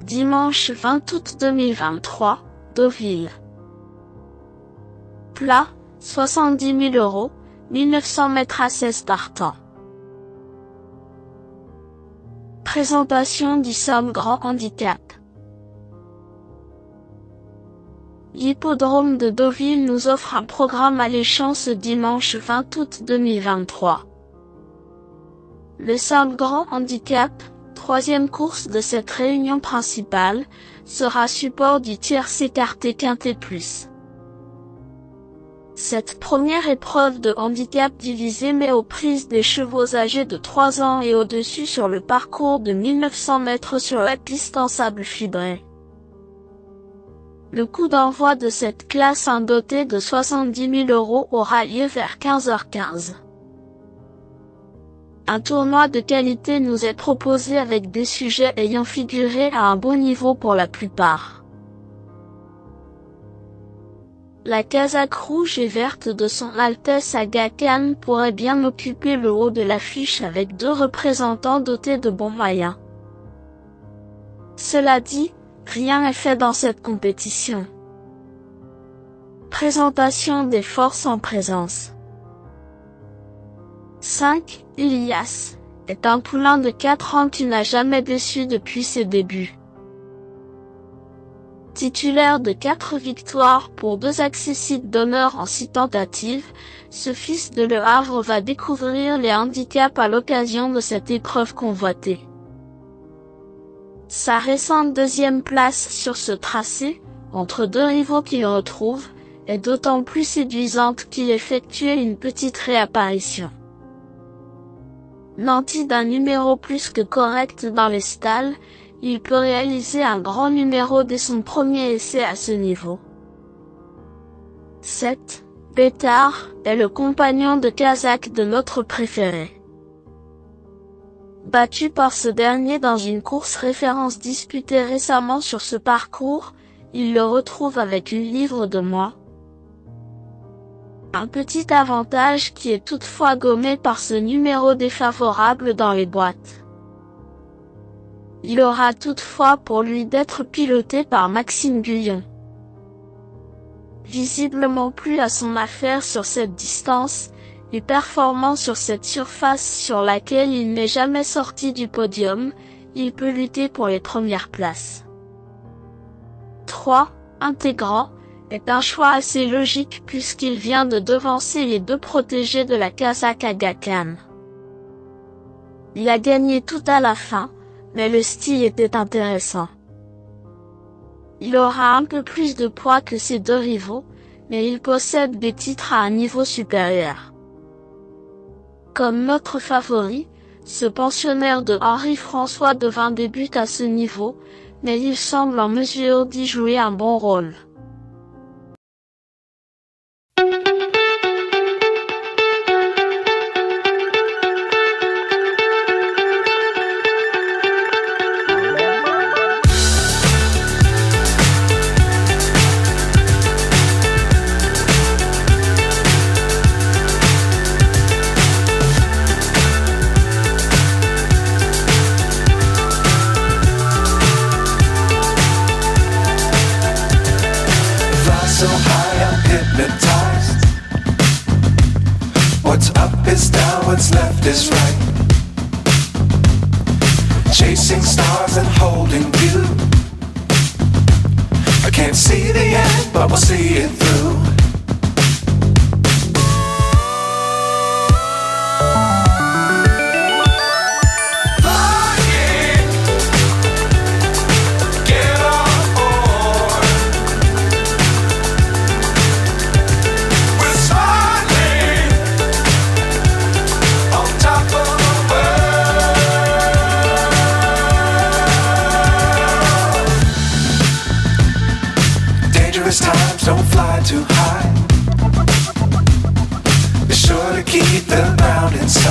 Dimanche 20 août 2023, Deauville. Plat, 70 000 €, 1900 mètres à 16 partants. Présentation du Somme Grand Handicap. L'hippodrome de Deauville nous offre un programme alléchant ce dimanche 20 août 2023. Le Somme Grand Handicap, troisième course de cette réunion principale, sera support du tiercé écarté quintet plus. Cette première épreuve de handicap divisé met aux prises des chevaux âgés de 3 ans et au-dessus sur le parcours de 1900 mètres sur la piste en sable fibré. Le coup d'envoi de cette classe dotée de 70 000 € aura lieu vers 15h15. Un tournoi de qualité nous est proposé avec des sujets ayant figuré à un bon niveau pour la plupart. La casaque rouge et verte de son Altesse Aga Khan pourrait bien occuper le haut de l'affiche avec 2 représentants dotés de bons moyens. Cela dit, rien n'est fait dans cette compétition. Présentation des forces en présence. 5. Ilias est un poulain de 4 ans qui n'a jamais déçu depuis ses débuts. Titulaire de 4 victoires pour 2 accessites d'honneur en 6 tentatives, ce fils de Le Havre va découvrir les handicaps à l'occasion de cette épreuve convoitée. Sa récente 2e place sur ce tracé, entre 2 rivaux qu'il retrouve, est d'autant plus séduisante qu'il effectuait une petite réapparition. Nanti d'un numéro plus que correct dans les stalles, il peut réaliser un grand numéro dès son premier essai à ce niveau. 7. Bétard est le compagnon de casaque de notre préféré. Battu par ce dernier dans une course référence disputée récemment sur ce parcours, il le retrouve avec une livre de moins. Un petit avantage qui est toutefois gommé par ce numéro défavorable dans les boîtes. Il aura toutefois pour lui d'être piloté par Maxime Guyon. Visiblement plus à son affaire sur cette distance, et performant sur cette surface sur laquelle il n'est jamais sorti du podium, il peut lutter pour les premières places. 3. Intégrant est un choix assez logique puisqu'il vient de devancer les 2 protégés de la casaque Aga Khan. Il a gagné tout à la fin, mais le style était intéressant. Il aura un peu plus de poids que ses 2 rivaux, mais il possède des titres à un niveau supérieur. Comme notre favori, ce pensionnaire de Henri-François Devin débute à ce niveau, mais il semble en mesure d'y jouer un bon rôle. So high I'm hypnotized. What's up is down, what's left is right. Chasing stars and holding you. I can't see the end, but we'll see it through. Times don't fly too high. Be sure to keep the ground inside.